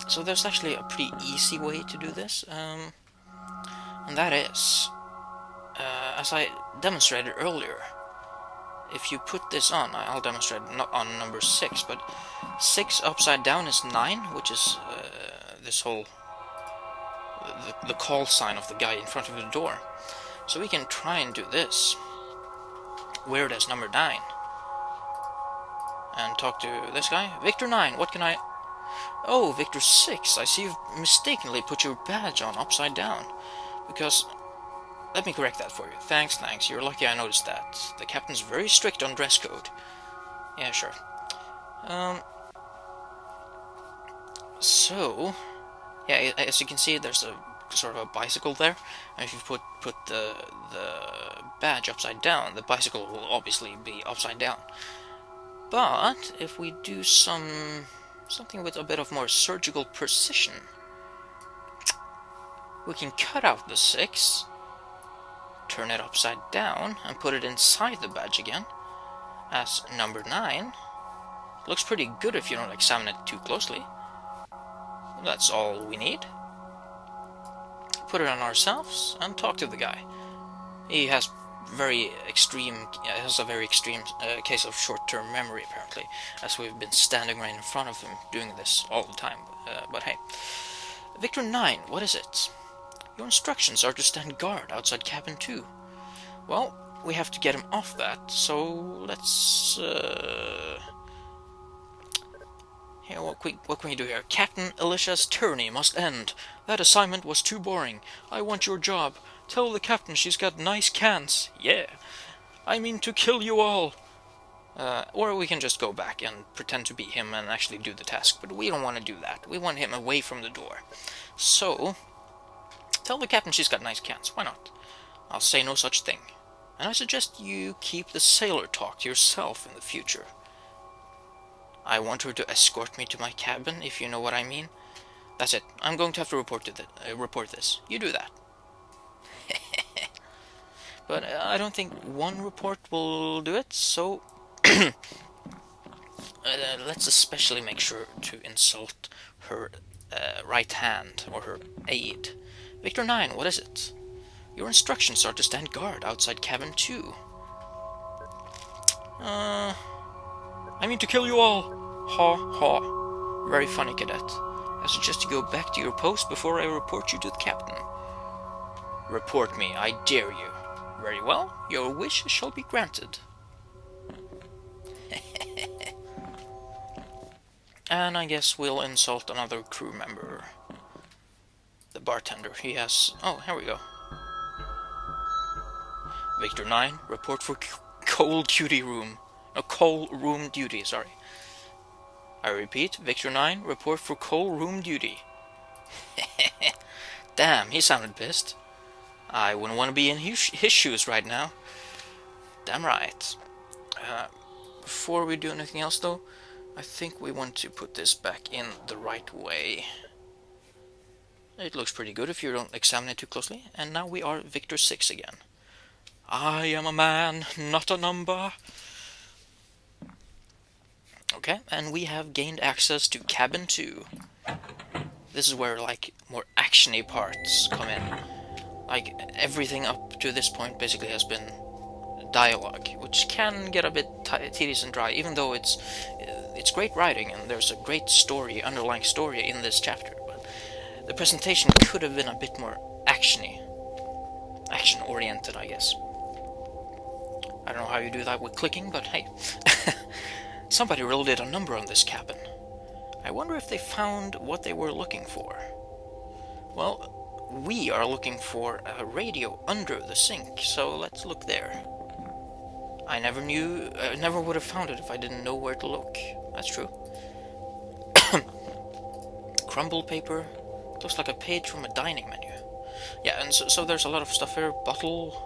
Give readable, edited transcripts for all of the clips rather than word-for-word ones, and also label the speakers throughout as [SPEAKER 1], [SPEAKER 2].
[SPEAKER 1] So there's actually a pretty easy way to do this, and that is, as I demonstrated earlier, if you put this on, I'll demonstrate not on number 6, but 6 upside down is 9, which is this whole, the call sign of the guy in front of the door. So we can try and do this, weird as number 9, and talk to this guy. Victor 9, what can I... Oh, Victor 6, I see you've mistakenly put your badge on upside down, because... Let me correct that for you. Thanks, you're lucky I noticed that. The captain's very strict on dress code. Yeah, sure. So... Yeah, as you can see, there's a sort of a bicycle there, and if you put the badge upside down, the bicycle will obviously be upside down. But if we do something with a bit of more surgical precision, we can cut out the 6, turn it upside down, and put it inside the badge again as number 9. Looks pretty good if you don't examine it too closely. That's all we need. Put it on ourselves and talk to the guy. He has a very extreme case of short-term memory, apparently, as we've been standing right in front of him doing this all the time. But hey, Victor 9, what is it? Your instructions are to stand guard outside cabin 2. Well, we have to get him off that, so let's... Here, what can we do here? Captain Alicia's tyranny must end. That assignment was too boring. I want your job. Tell the captain she's got nice cans. Yeah. I mean to kill you all. Or we can just go back and pretend to be him and actually do the task, but we don't want to do that. We want him away from the door. So... Tell the captain she's got nice cans. Why not? I'll say no such thing. And I suggest you keep the sailor talk to yourself in the future. I want her to escort me to my cabin, if you know what I mean. That's it. I'm going to have to report this. You do that. But I don't think one report will do it, so... let's especially make sure to insult her right hand, or her aide. Victor 9, what is it? Your instructions are to stand guard outside cabin 2. I mean to kill you all. Ha ha. Very funny, cadet. I suggest you go back to your post before I report you to the captain. Report me, I dare you. Very well, your wish shall be granted. And I guess we'll insult another crew member. The bartender, he has... Oh, here we go. Victor 9, report for coal room duty, sorry. I repeat, Victor 9, report for coal room duty. Damn, he sounded pissed. I wouldn't want to be in his shoes right now. Damn right. Before we do anything else, though, I think we want to put this back in the right way. It looks pretty good if you don't examine it too closely. And now we are Victor 6 again. I am a man, not a number. Okay, and we have gained access to cabin 2. This is where, like, more actiony parts come in. Like, everything up to this point basically has been dialogue, which can get a bit tedious and dry, even though it's great writing and there's a great story, underlying story in this chapter. But the presentation could have been a bit more action-oriented, I guess. I don't know how you do that with clicking, but hey. Somebody really did a number on this cabin. I wonder if they found what they were looking for. Well, we are looking for a radio under the sink, so let's look there. I never would have found it if I didn't know where to look. That's true. Crumbled paper. Looks like a page from a dining menu. Yeah, and so there's a lot of stuff here. Bottle,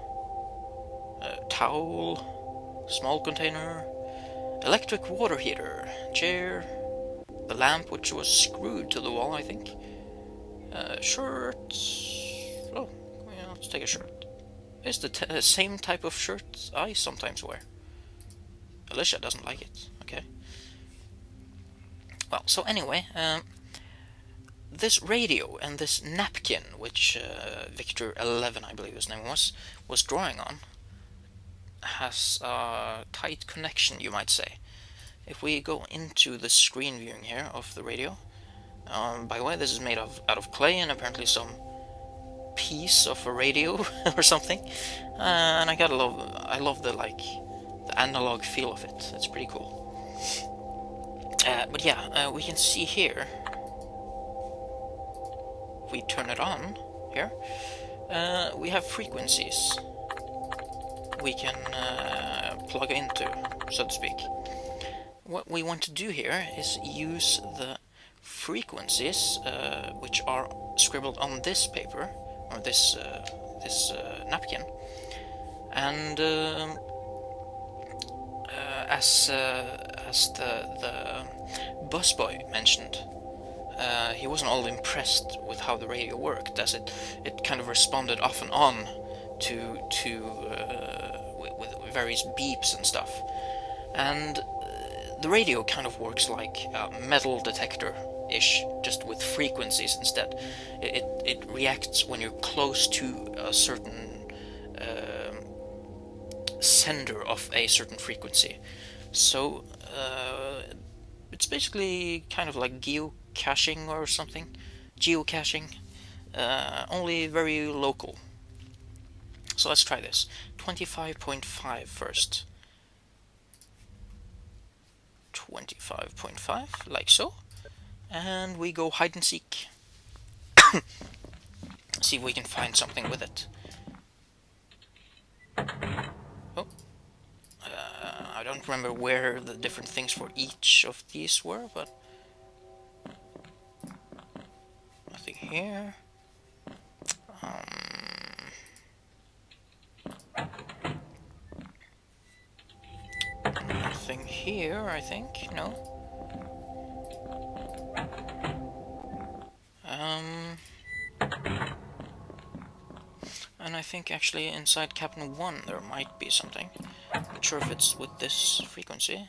[SPEAKER 1] towel, small container, electric water heater, chair, the lamp which was screwed to the wall, I think. Shirt. Oh, yeah, let's take a shirt. It's the same type of shirt I sometimes wear. Alicia doesn't like it. Okay. Well, so anyway, this radio and this napkin, which Victor 11, I believe his name was drawing on, has a tight connection, you might say. If we go into the screen viewing here of the radio, by the way, this is made out of clay and apparently some piece of a radio or something, and I love the analog feel of it. It's pretty cool. But yeah, we can see here. If we turn it on here, we have frequencies we can plug into, so to speak. What we want to do here is use the frequencies which are scribbled on this paper, or this napkin, and as the busboy mentioned, he wasn't all impressed with how the radio worked, as it kind of responded off and on to with various beeps and stuff, and the radio kind of works like a metal detector-ish, just with frequencies instead. It reacts when you're close to a certain sender of a certain frequency. So it's basically kind of like geocaching or something. GeoCaching, only very local. So let's try this. 25.5 first. 25.5, like so. And we go hide and seek. See if we can find something with it. Oh. I don't remember where the different things for each of these were, but nothing here. Nothing here, I think. No. And I think actually inside cabin 1 there might be something. Not sure if it's with this frequency.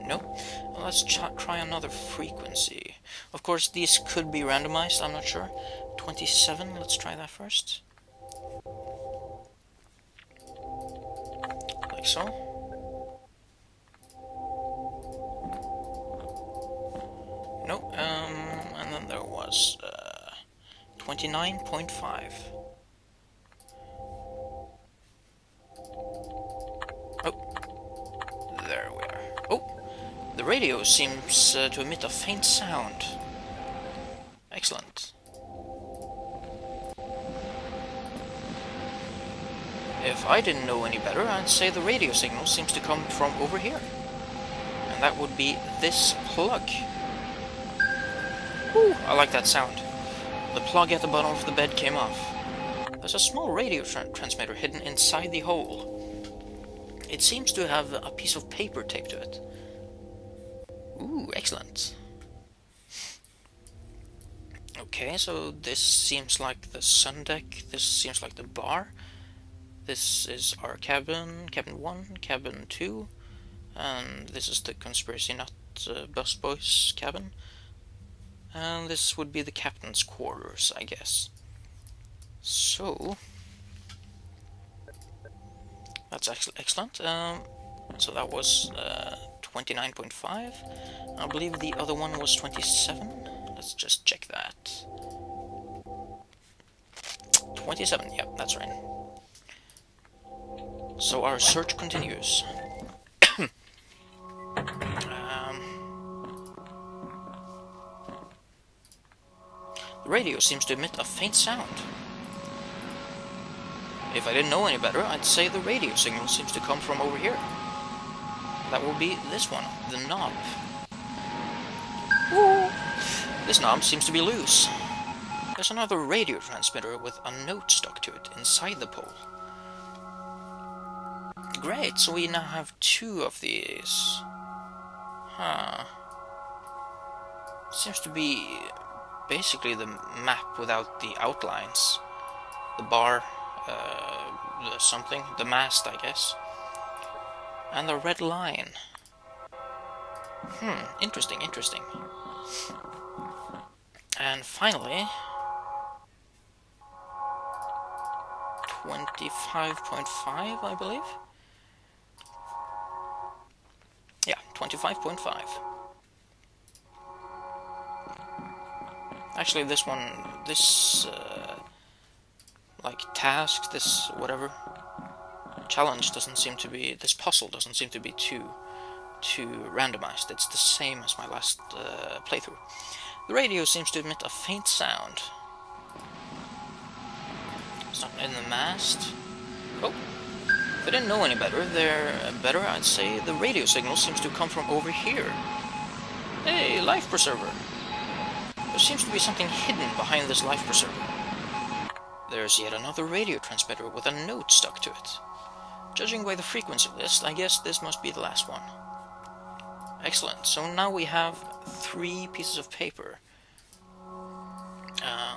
[SPEAKER 1] Nope. Well, let's try another frequency. Of course, these could be randomized, I'm not sure. 27, let's try that first. Like so. Nope. And then there was 29.5. Oh, there we are. Oh, the radio seems to emit a faint sound. Excellent. If I didn't know any better, I'd say the radio signal seems to come from over here. And that would be this plug. Ooh, I like that sound. The plug at the bottom of the bed came off. There's a small radio transmitter hidden inside the hole. It seems to have a piece of paper taped to it. Ooh, excellent. Okay, so this seems like the sun deck, this seems like the bar. This is our cabin, cabin 1, cabin 2, and this is the Conspiracy Nut busboy's cabin. And this would be the captain's quarters, I guess. So that's excellent. So that was 29.5. I believe the other one was 27. Let's just check that. 27, yep, that's right. So our search continues. The radio seems to emit a faint sound. If I didn't know any better, I'd say the radio signal seems to come from over here. That will be this one, the knob. Woo! This knob seems to be loose. There's another radio transmitter with a note stuck to it inside the pole. Great, so we now have 2 of these. Huh. Seems to be basically the map without the outlines. The bar, the something, the mast, I guess. And the red line. Interesting, interesting. And finally, 25.5, I believe. Yeah, 25.5. Actually, this one, this like task, this whatever challenge doesn't seem to be, this puzzle doesn't seem to be too randomized. It's the same as my last playthrough. The radio seems to emit a faint sound. It's not in the mast. Oh, if I didn't know any better, I'd say the radio signal seems to come from over here. Hey, life preserver. There seems to be something hidden behind this life preserver. There's yet another radio transmitter with a note stuck to it. Judging by the frequency list, I guess this must be the last one. Excellent, so now we have 3 pieces of paper.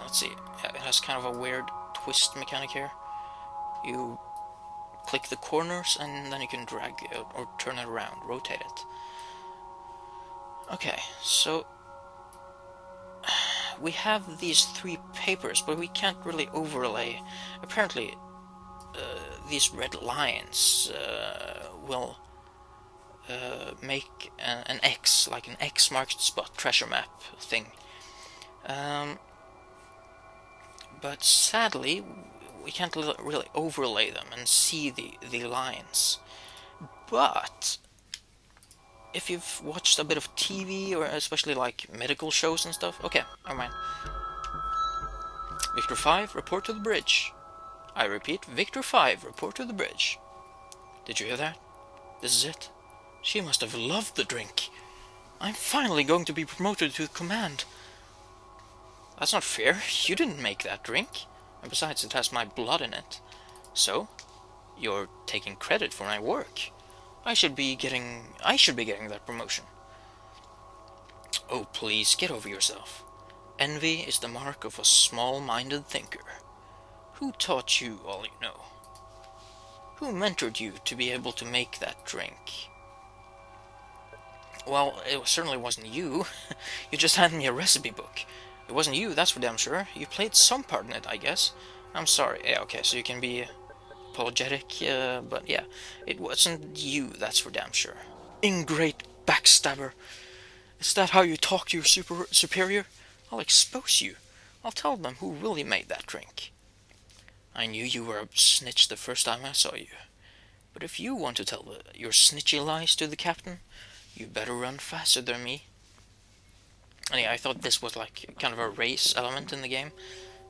[SPEAKER 1] Let's see, it has kind of a weird twist mechanic here. You click the corners and then you can drag it or turn it around, rotate it. Okay, so we have these 3 papers, but we can't really overlay. Apparently, these red lines will make an X, like an X marked spot treasure map thing. But sadly, we can't really overlay them and see the lines. But if you've watched a bit of TV, or especially like medical shows and stuff, okay, never mind. Victor 5, report to the bridge. I repeat, Victor 5, report to the bridge. Did you hear that? This is it. She must have loved the drink. I'm finally going to be promoted to command. That's not fair. You didn't make that drink. And besides, it has my blood in it. So, you're taking credit for my work. I should be getting that promotion. Oh, please, get over yourself. Envy is the mark of a small-minded thinker. Who taught you all you know? Who mentored you to be able to make that drink? Well, it certainly wasn't you. You just handed me a recipe book. It wasn't you, that's for damn sure. You played some part in it, I guess. I'm sorry. Yeah, okay, so you can be apologetic, but yeah. It wasn't you, that's for damn sure. Ingrate backstabber. Is that how you talk to your superior? I'll expose you. I'll tell them who really made that drink. I knew you were a snitch the first time I saw you. But if you want to tell your snitchy lies to the captain, you better run faster than me. And yeah, I thought this was like kind of a race element in the game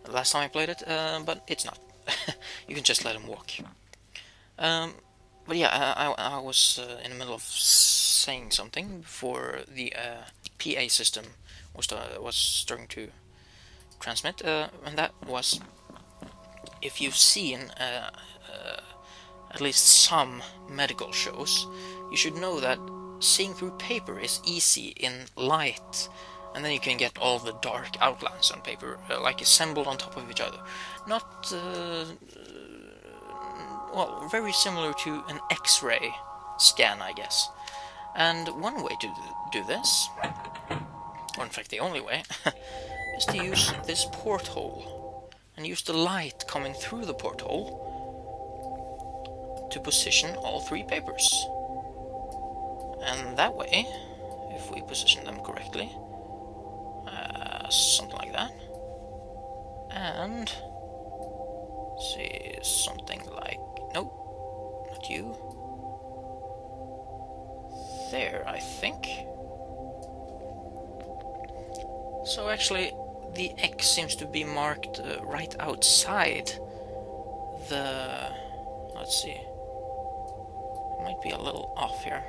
[SPEAKER 1] last time I played it, but it's not. You can just let him walk. But yeah, I was in the middle of saying something before the PA system was starting to transmit, and that was, if you've seen at least some medical shows, you should know that seeing through paper is easy in light, and then you can get all the dark outlines on paper, like assembled on top of each other. Not, well, very similar to an X-ray scan, I guess. And one way to do this, or in fact the only way, is to use this porthole, and use the light coming through the porthole to position all 3 papers. And that way, if we position them correctly, something like that, and see, something like, nope, not you, there, I think. So actually, the X seems to be marked right outside the, let's see, it might be a little off here.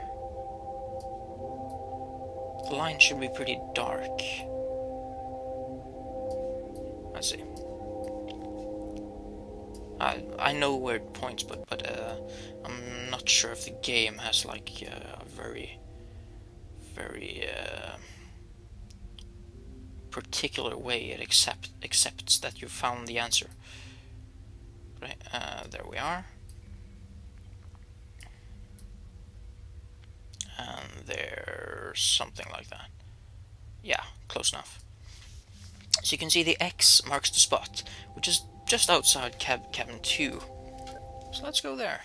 [SPEAKER 1] The line should be pretty dark. Let's see. I know where it points, but I'm not sure if the game has like a very particular way it accepts that you found the answer. Right, there we are. And there, something like that. Yeah, close enough. So you can see the X marks the spot, which is just outside cabin 2. So let's go there.